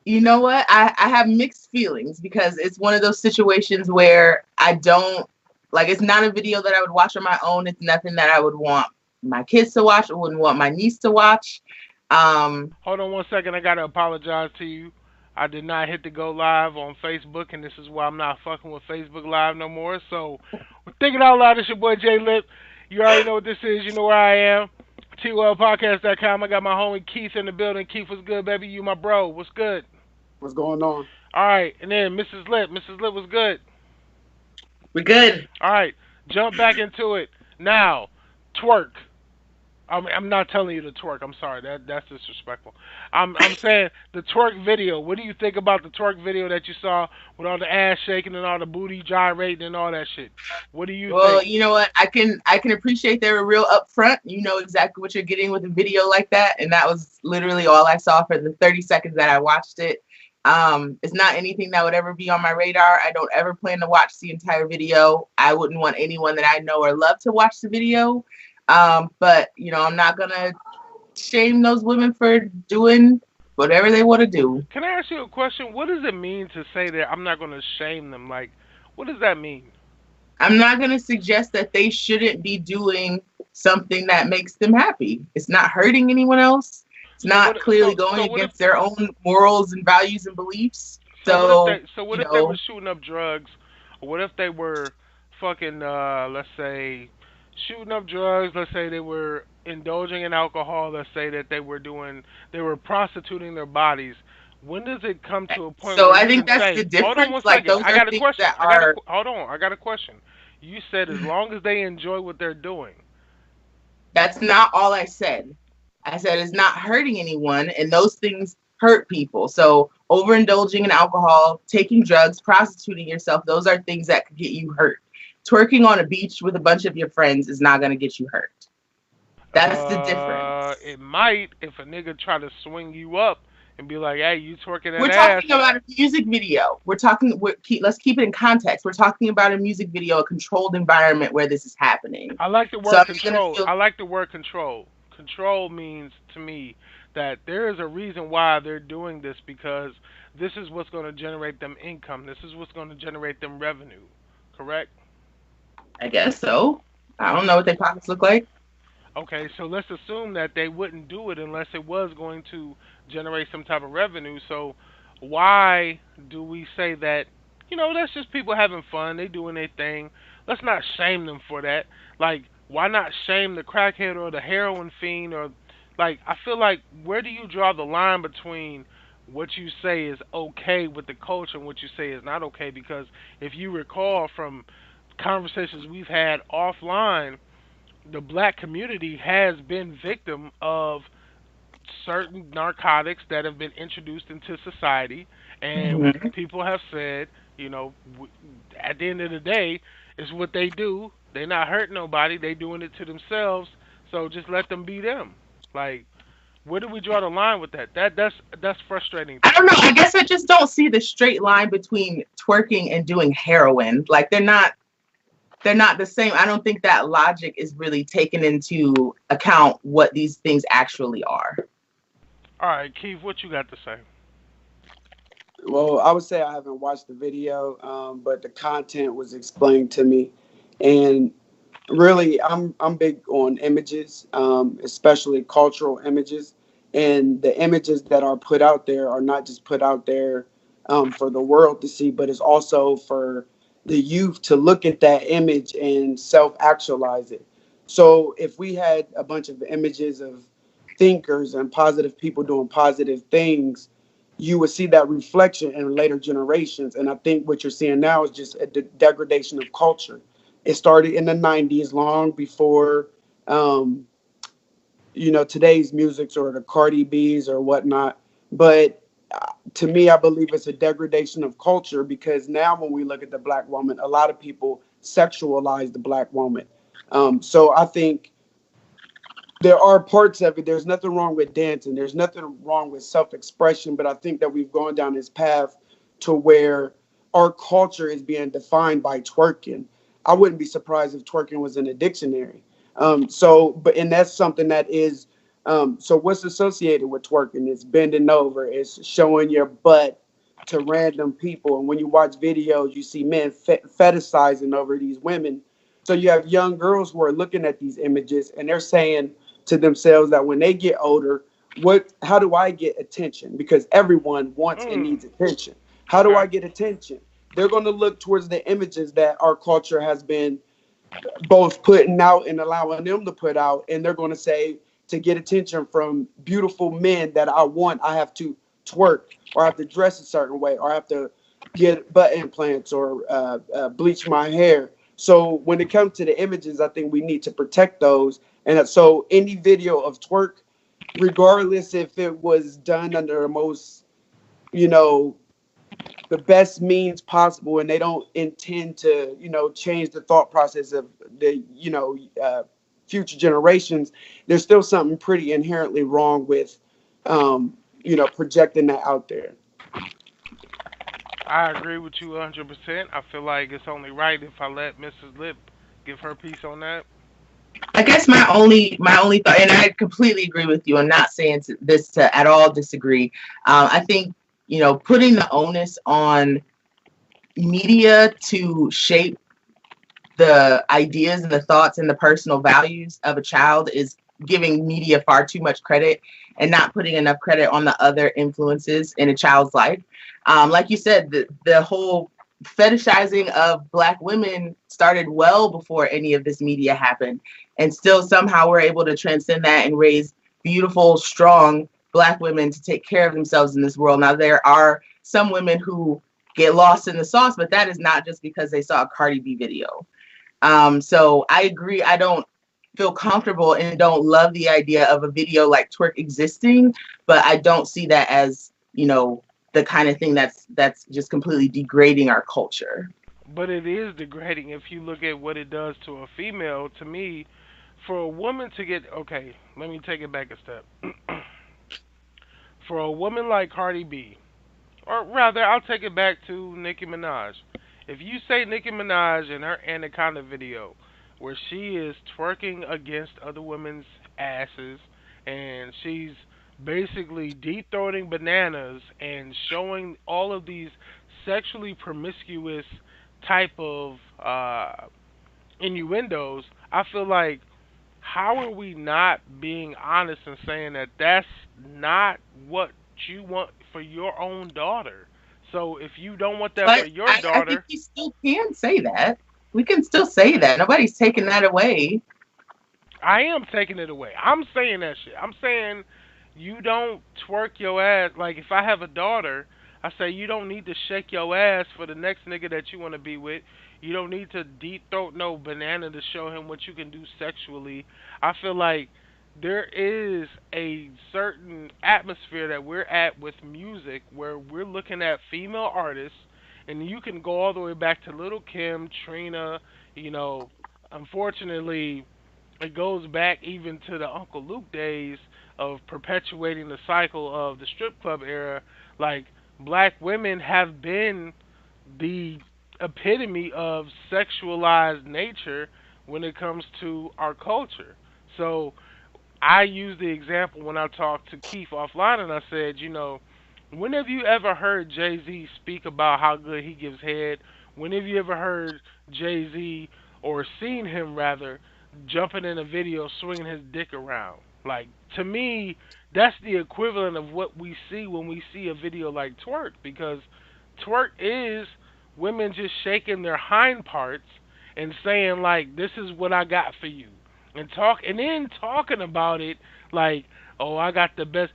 You know what? I have mixed feelings because it's one of those situations where I don't like. It's not a video that I would watch on my own. It's nothing that I would want my kids to watch. I wouldn't want my niece to watch. Hold on 1 second. I gotta apologize to you. I did not hit the go live on Facebook, and this is why I'm not fucking with Facebook Live no more. So, we're thinking out loud. It's your boy J-Lip. You already know what this is. You know where I am. TOLPcast.com. I got my homie Keith in the building. Keith, what's good, baby? You my bro. What's good? What's going on? All right, and then Mrs. Lip. Mrs. Lip was good. We're good. All right, jump back into it now. Twerk. I'm not telling you to twerk. I'm sorry. That's disrespectful. I'm saying the twerk video. What do you think about the twerk video that you saw with all the ass shaking and all the booty gyrating and all that shit? What do you think? Well, you know what? I can appreciate they were real upfront. You know exactly what you're getting with a video like that, and that was literally all I saw for the 30 seconds that I watched it. It's not anything that would ever be on my radar. I don't ever plan to watch the entire video. I wouldn't want anyone that I know or love to watch the video. But you know, I'm not gonna shame those women for doing whatever they want to do. Can I ask you a question? What does it mean to say that I'm not gonna shame them? Like, what does that mean? I'm not gonna suggest that they shouldn't be doing something that makes them happy. It's not hurting anyone else. It's not clearly going against their own morals and values and beliefs. So what if they were shooting up drugs? Or what if they were fucking, let's say, shooting up drugs? Let's say they were indulging in alcohol. Let's say that they were prostituting their bodies. When does it come to a point? So where I think that's the difference. Hold on 1 like second. those are things that are. Hold on. I got a question. You said as long as they enjoy what they're doing. That's not all I said. I said it's not hurting anyone, and those things hurt people. So overindulging in alcohol, taking drugs, prostituting yourself, those are things that could get you hurt. Twerking on a beach with a bunch of your friends is not going to get you hurt. That's the difference. It might if a nigga try to swing you up and be like, hey, you twerking that We're ass. talking about a music video. Let's keep it in context. We're talking about a music video, a controlled environment where this is happening. I like the word control. I like the word control. Control means to me that there is a reason why they're doing this, because this is what's going to generate them income. This is what's going to generate them revenue. Correct? I guess so. I don't know what their pockets look like. Okay, so let's assume that they wouldn't do it unless it was going to generate some type of revenue. So why do we say that, you know, that's just people having fun, they doing their thing. Let's not shame them for that. Like, why not shame the crackhead or the heroin fiend? Or, like, I feel like, where do you draw the line between what you say is okay with the culture and what you say is not okay? Because if you recall from conversations we've had offline, the black community has been victim of certain narcotics that have been introduced into society, and people have said, you know, at the end of the day, it's what they do. They're not hurting nobody. They doing it to themselves. So just let them be them. Like, where do we draw the line with that? That's frustrating. I don't know. I guess I just don't see the straight line between twerking and doing heroin. Like, they're not the same. I don't think that logic is really taken into account what these things actually are. All right, Keith, what you got to say? Well, I would say I haven't watched the video, but the content was explained to me, and really, I'm big on images, especially cultural images, and the images that are put out there are not just put out there for the world to see, but it's also for the youth to look at that image and self-actualize it. So if we had a bunch of images of thinkers and positive people doing positive things, you would see that reflection in later generations. And I think what you're seeing now is just a degradation of culture. It started in the 90s, long before, today's music or the Cardi B's or whatnot. But to me, I believe it's a degradation of culture, because now when we look at the black woman, a lot of people sexualize the black woman. So I think there are parts of it. There's nothing wrong with dancing. There's nothing wrong with self-expression. But I think that we've gone down this path to where our culture is being defined by twerking. I wouldn't be surprised if twerking was in a dictionary. And that's something that is So what's associated with twerking? It's bending over, it's showing your butt to random people. And when you watch videos, you see men fetishizing over these women. So you have young girls who are looking at these images and they're saying to themselves that when they get older, how do I get attention? Because everyone wants and Mm. needs attention. How do Okay. I get attention? They're going to look towards the images that our culture has been both putting out and allowing them to put out, and they're going to say, to get attention from beautiful men that I want, I have to twerk, or I have to dress a certain way, or I have to get butt implants, or bleach my hair. So when it comes to the images, I think we need to protect those. And so any video of twerk, regardless if it was done under the most, you know, the best means possible, and they don't intend to, change the thought process of the, future generations, there's still something pretty inherently wrong with, projecting that out there. I agree with you 100%. I feel like it's only right if I let Mrs. Lip give her piece on that. I guess my only thought, and I completely agree with you. I'm not saying this to at all disagree. I think putting the onus on media to shape the ideas and the thoughts and the personal values of a child is giving media far too much credit and not putting enough credit on the other influences in a child's life. Like you said, the whole fetishizing of Black women started well before any of this media happened. And still somehow we're able to transcend that and raise beautiful, strong Black women to take care of themselves in this world. Now, there are some women who get lost in the sauce, but that is not just because they saw a Cardi B video. So I agree. I don't feel comfortable and don't love the idea of a video like twerk existing, but I don't see that as, the kind of thing that's just completely degrading our culture. But it is degrading if you look at what it does to a female. To me, for a woman to get, okay, let me take it back a step. For a woman like Cardi B, or rather, I'll take it back to Nicki Minaj. If you say Nicki Minaj in her Anaconda video, where she is twerking against other women's asses, and she's basically deep throating bananas and showing all of these sexually promiscuous type of innuendos, I feel like how are we not being honest and saying that that's not what you want for your own daughter? So if you don't want that for But your I think daughter, we still can say that. We can still say that. Nobody's taking that away. I am taking it away. I'm saying that shit. I'm saying you don't twerk your ass. Like if I have a daughter, I say you don't need to shake your ass for the next nigga that you want to be with. You don't need to deep throat no banana to show him what you can do sexually. I feel like there is a certain atmosphere that we're at with music where we're looking at female artists, and you can go all the way back to Little Kim, Trina, you know, unfortunately it goes back even to the Uncle Luke days of perpetuating the cycle of the strip club era. Like black women have been the epitome of sexualized nature when it comes to our culture. So I use the example when I talked to Keith offline and I said, when have you ever heard Jay Z speak about how good he gives head? When have you ever heard Jay Z or seen him rather jumping in a video swinging his dick around? Like to me, that's the equivalent of what we see when we see a video like twerk because twerk is women just shaking their hind parts and saying like, "This is what I got for you," and then talking about it like, "Oh, I got the best."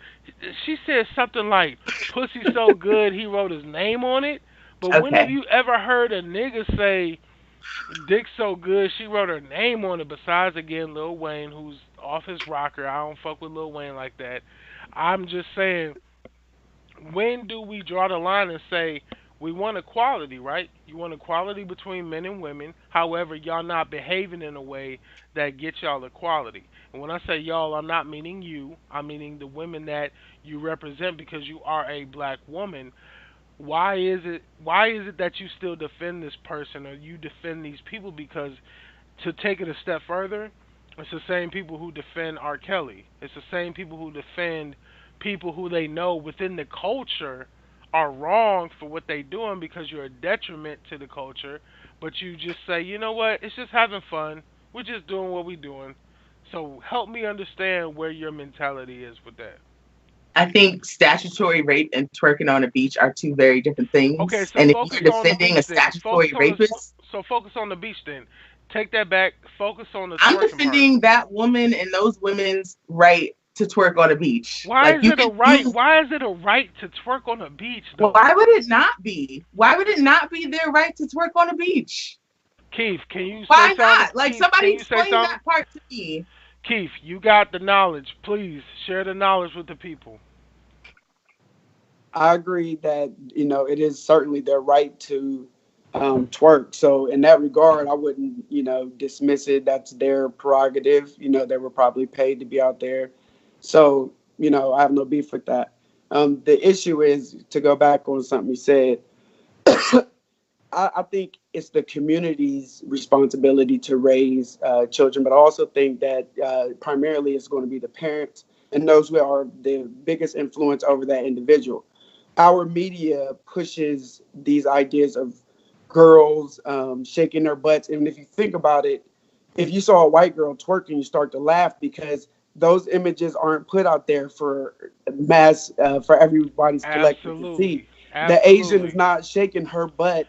She said something like, "Pussy so good, he wrote his name on it." But when have Okay. you ever heard a nigga say, "Dick so good, she wrote her name on it"? Besides, again, Lil Wayne, who's off his rocker. I don't fuck with Lil Wayne like that. I'm just saying, when do we draw the line and say we want equality, right? You want equality between men and women. However, y'all not behaving in a way that gets y'all equality. And when I say y'all, I'm not meaning you. I'm meaning the women that you represent because you are a black woman. Why is it that you still defend this person or you defend these people? Because to take it a step further, It's the same people who defend R. Kelly. It's the same people who defend people who they know within the culture are wrong for what they doing because you're a detriment to the culture. But you just say, you know what? It's just having fun. We're just doing what we're doing. So help me understand where your mentality is with that. I think statutory rape and twerking on a beach are two very different Okay, things. so And if focus you're on the defending beach a then. Focus statutory on the rapist, focus on the beach then. Take that back. Focus on the I'm twerking part. defending that woman and those women's right to twerk on a beach. Why Like is you it a can right? you Why is it a right to twerk on a beach though? why would it not be? Why would it not be their right to twerk on a beach? Keith, can you say Why something? not? Like Keith, somebody can you say explain something? that part to me. Keith, you got the knowledge. Please share the knowledge with the people. I agree that it is certainly their right to twerk. So in that regard, I wouldn't dismiss it. That's their prerogative. They were probably paid to be out there, so I have no beef with that. The issue is, to go back on something you said. I think it's the community's responsibility to raise children, but I also think that primarily it's going to be the parents and those who are the biggest influence over that individual. Our media pushes these ideas of girls shaking their butts, and if you think about it, if you saw a white girl twerking, you start to laugh because those images aren't put out there for mass for everybody's collective to see. Absolutely. The Asian is Absolutely. not shaking her butt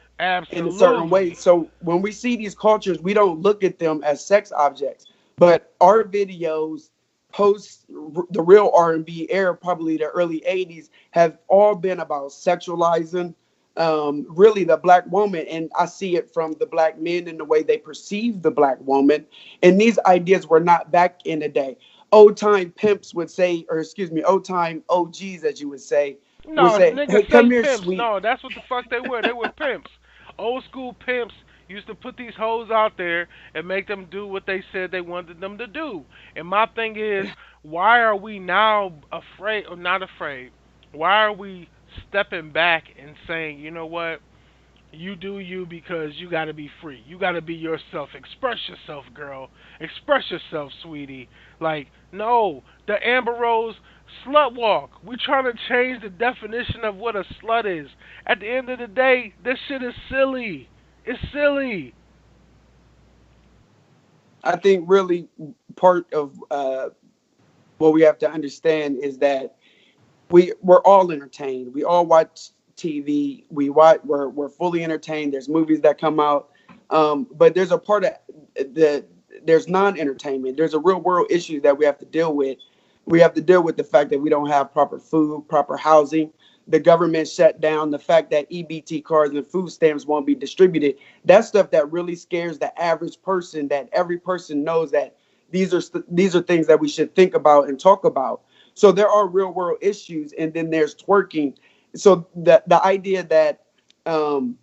in a certain way. Absolutely. So when we see these cultures, we don't look at them as sex objects. But our videos post the real R&B era, probably the early 80s, have all been about sexualizing really the black woman. And I see it from the black men and the way they perceive the black woman. And these ideas were not back in the day. Old time pimps would say, or excuse me, old time OGs, as you would No, say, niggas hey, come say here, pimps. sweet. No, that's what the fuck they were. They were pimps. Old school pimps used to put these hoes out there and make them do what they said they wanted them to do. And my thing is, why are we now afraid or not afraid? Why are we stepping back and saying, you know what? You do you because you got to be free. You got to be yourself. Express yourself, girl. Express yourself, sweetie. Like, no, the Amber Rose slut walk. We're trying to change the definition of what a slut is. At the end of the day, this shit is silly. It's silly. I think really part of what we have to understand is that we're all entertained. We all watch TV. We're fully entertained. There's movies that come out, but there's a part of the there's non-entertainment. There's a real world issue that we have to deal with. We have to deal with the fact that we don't have proper food, proper housing. The government shut down. The fact that EBT cards and food stamps won't be distributed. That's stuff that really scares the average person. That every person knows that these are things that we should think about and talk about. So there are real world issues, and then there's twerking. So the idea that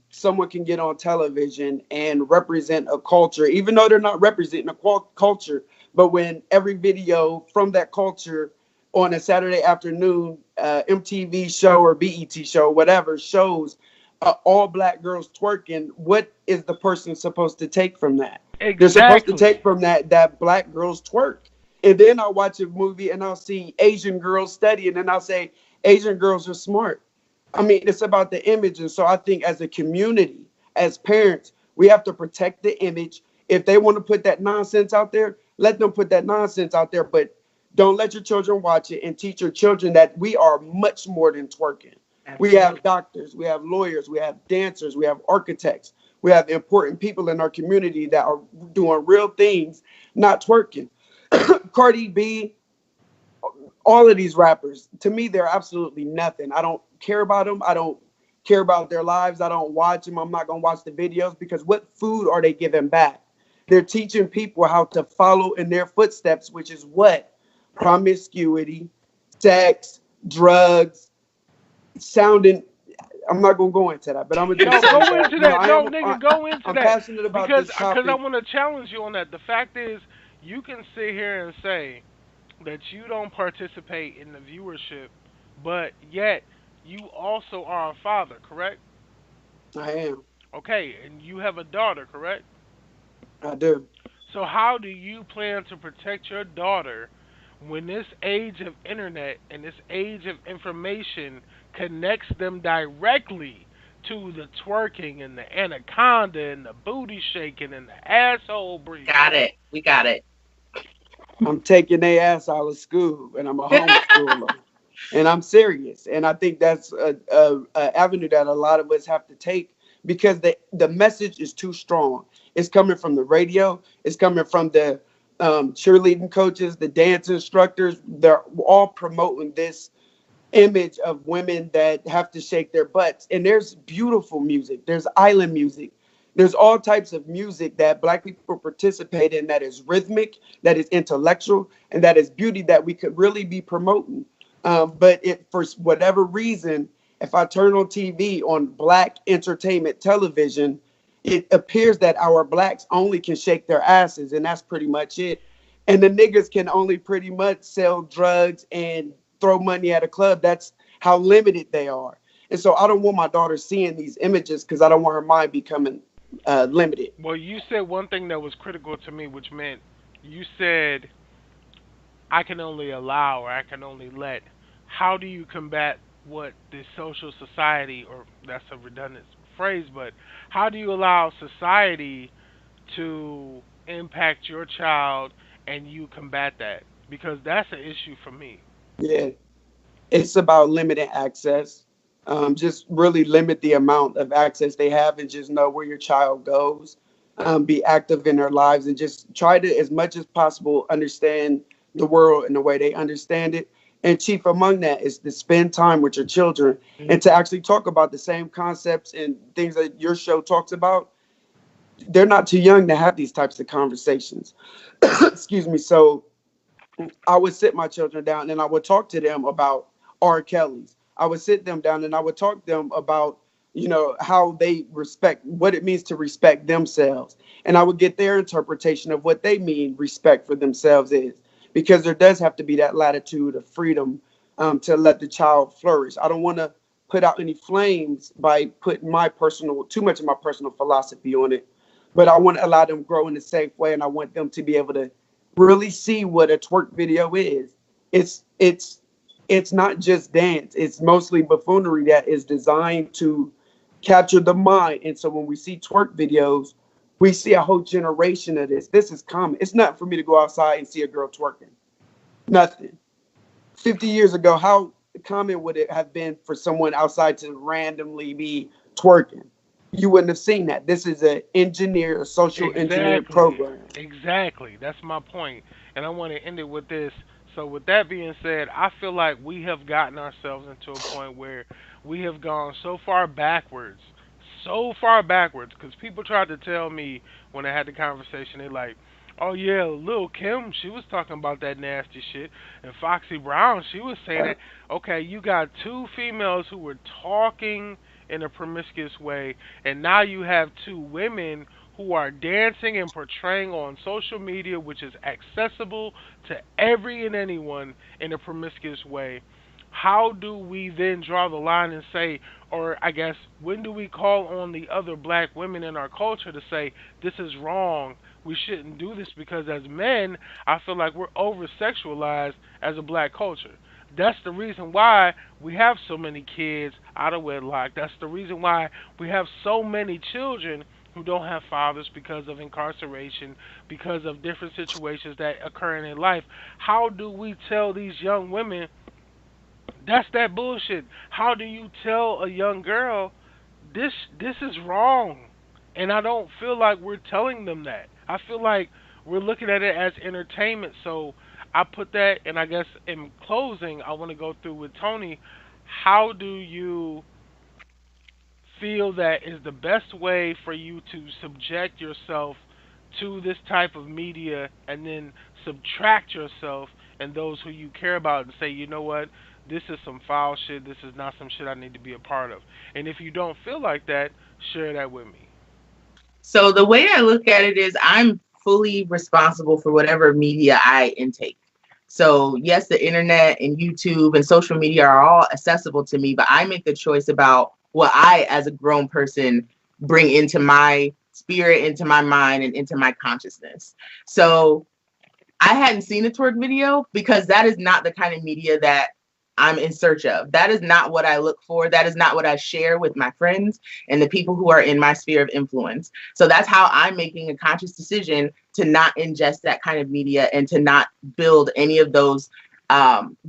someone can get on television and represent a culture, even though they're not representing a culture, but when every video from that culture on a Saturday afternoon MTV show or BET show, whatever, shows all black girls twerking, what is the person supposed to take from that? They're supposed to Exactly. take from that black girls twerk. And then I'll watch a movie and I'll see Asian girls studying and I'll say Asian girls are smart. I mean, it's about the image. And so I think as a community, as parents, we have to protect the image. If they want to put that nonsense out there, let them put that nonsense out there. But don't let your children watch it, and teach your children that we are much more than twerking. We Absolutely. have doctors, we have lawyers, we have dancers, we have architects, we have important people in our community that are doing real things, not twerking. Cardi B, all of these rappers, to me, they're absolutely nothing. I don't care about them. I don't care about their lives. I don't watch them. I'm not going to watch the videos because what food are they giving back? They're teaching people how to follow in their footsteps, which is what? Promiscuity, sex, drugs, sounding. I'm not going to go into that, but I'm going to No, just say go that, into that. No, I, nigga, go into I'm that passionate about because this I topic. want to challenge you on that. The fact is, you can sit here and say that you don't participate in the viewership, but yet you also are a father, correct? I am. Okay, and you have a daughter, correct? I do. So how do you plan to protect your daughter when this age of internet and this age of information connects them directly to the twerking and the anaconda and the booty shaking and the asshole breathing? Got it. We got it. I'm taking their ass out of school, and I'm a homeschooler, and I'm serious. And I think that's a avenue that a lot of us have to take because the message is too strong. It's coming from the radio. It's coming from the cheerleading coaches, the dance instructors. They're all promoting this image of women that have to shake their butts. And there's beautiful music. There's island music. There's all types of music that Black people participate in that is rhythmic, that is intellectual, and that is beauty that we could really be promoting. But for whatever reason, if I turn on TV on Black entertainment television, it appears that our Blacks only can shake their asses, and that's pretty much it. And the niggas can only pretty much sell drugs and throw money at a club. That's how limited they are. And so I don't want my daughter seeing these images because I don't want her mind becoming limited. Well, you said one thing that was critical to me, which meant you said I can only allow or I can only let. How do you combat what the social society, or that's a redundant phrase, but how do you allow society to impact your child and you combat that? Because that's an issue for me. Yeah, it's about limited access. Just really limit the amount of access they have and just know where your child goes. Be active in their lives and just try to, as much as possible, understand the world in the way they understand it. And chief among that is to spend time with your children and to actually talk about the same concepts and things that your show talks about. They're not too young to have these types of conversations. Excuse me. So I would sit my children down and I would talk to them about R. Kelly's. I would sit them down and I would talk to them about, how they respect, what it means to respect themselves. And I would get their interpretation of what they mean respect for themselves is. Because there does have to be that latitude of freedom to let the child flourish. I don't want to put out any flames by putting too much of my personal philosophy on it. But I want to allow them grow in a safe way. And I want them to be able to really see what a twerk video is. It's not just dance. It's mostly buffoonery that is designed to capture the mind. And so when we see twerk videos, we see a whole generation of this. This is common. It's nothing for me to go outside and see a girl twerking. Nothing. 50 years ago, how common would it have been for someone outside to randomly be twerking? You wouldn't have seen that. This is a social engineered program. Exactly. That's my point. And I want to end it with this. So with that being said, I feel like we have gotten ourselves into a point where we have gone so far backwards, because people tried to tell me when I had the conversation, they like, oh yeah, Lil Kim, she was talking about that nasty shit, and Foxy Brown, she was saying it. Okay, you got two females who were talking in a promiscuous way, and now you have two women who are dancing and portraying on social media, which is accessible to every and anyone in a promiscuous way. How do we then draw the line and say, or I guess, when do we call on the other black women in our culture to say, this is wrong, we shouldn't do this? Because as men, I feel like we're over sexualized as a black culture. That's the reason why we have so many kids out of wedlock. That's the reason why we have so many children who don't have fathers because of incarceration, because of different situations that occur in their life. How do we tell these young women that's that bullshit? How do you tell a young girl this is wrong? And I don't feel like we're telling them that. I feel like we're looking at it as entertainment. So I put that, and I guess in closing, I want to go through with Tony. How do you feel that is the best way for you to subject yourself to this type of media and then subtract yourself and those who you care about and say, you know what, this is some foul shit, this is not some shit I need to be a part of? And if you don't feel like that, share that with me. So the way I look at it is I'm fully responsible for whatever media I intake. So yes, the internet and YouTube and social media are all accessible to me, but I make the choice about what I, as a grown person, bring into my spirit, into my mind, and into my consciousness. So I hadn't seen a twerk video because that is not the kind of media that I'm in search of. That is not what I look for. That is not what I share with my friends and the people who are in my sphere of influence. So that's how I'm making a conscious decision to not ingest that kind of media and to not build any of those,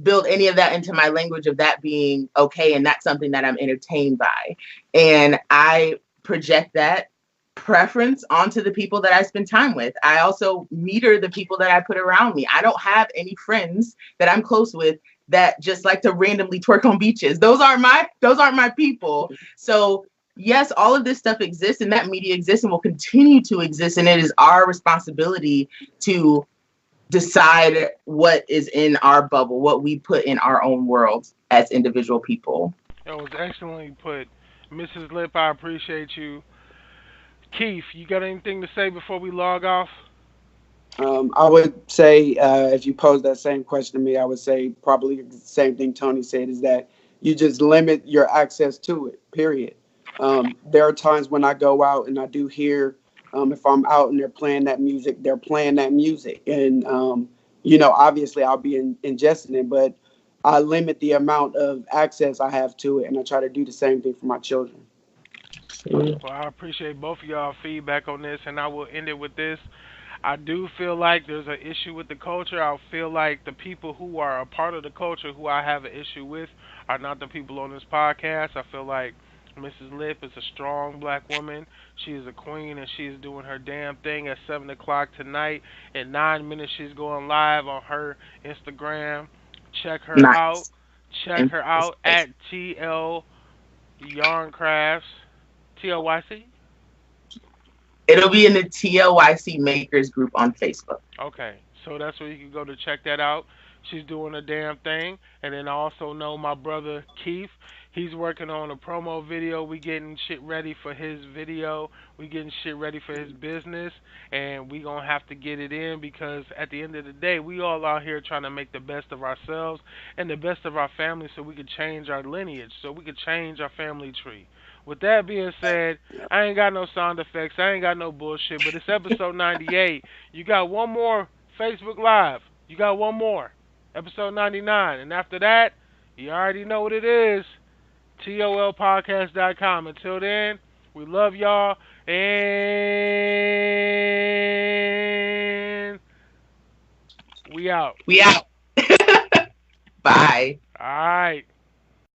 build any of that into my language of that being okay. And that's something that I'm entertained by. And I project that preference onto the people that I spend time with. I also meter the people that I put around me. I don't have any friends that I'm close with that just like to randomly twerk on beaches. Those aren't my people. So yes, all of this stuff exists and that media exists and will continue to exist. And it is our responsibility to decide what is in our bubble, what we put in our own world as individual people. That was excellently put. Mrs. Lip, I appreciate you. Keith, you got anything to say before we log off? I would say if you pose that same question to me, I would say probably the same thing Tony said, is that you just limit your access to it, period. There are times when I go out and I do hear, if I'm out and they're playing that music, they're playing that music. And, obviously I'll be ingesting it, but I limit the amount of access I have to it. And I try to do the same thing for my children. Well, I appreciate both of y'all feedback on this, and I will end it with this. I do feel like there's an issue with the culture. I feel like the people who are a part of the culture who I have an issue with are not the people on this podcast. I feel like Mrs. Lip is a strong black woman. She is a queen, and she is doing her damn thing at 7 o'clock tonight. In 9 minutes, she's going live on her Instagram. Check her out. Nice. Check her out at TL Yarncrafts. TLYC? It'll be in the TLYC Makers group on Facebook. Okay, so that's where you can go to check that out. She's doing a damn thing. And then I also know my brother Keith. He's working on a promo video. We getting shit ready for his video. We getting shit ready for his business. And we going to have to get it in because at the end of the day, we all out here trying to make the best of ourselves and the best of our family so we could change our lineage, so we could change our family tree. With that being said, I ain't got no sound effects. I ain't got no bullshit. But it's episode 98. You got one more Facebook Live. You got one more. Episode 99. And after that, you already know what it is. TOLPcast.com. Until then, we love y'all. And we out. We out. Bye. All right.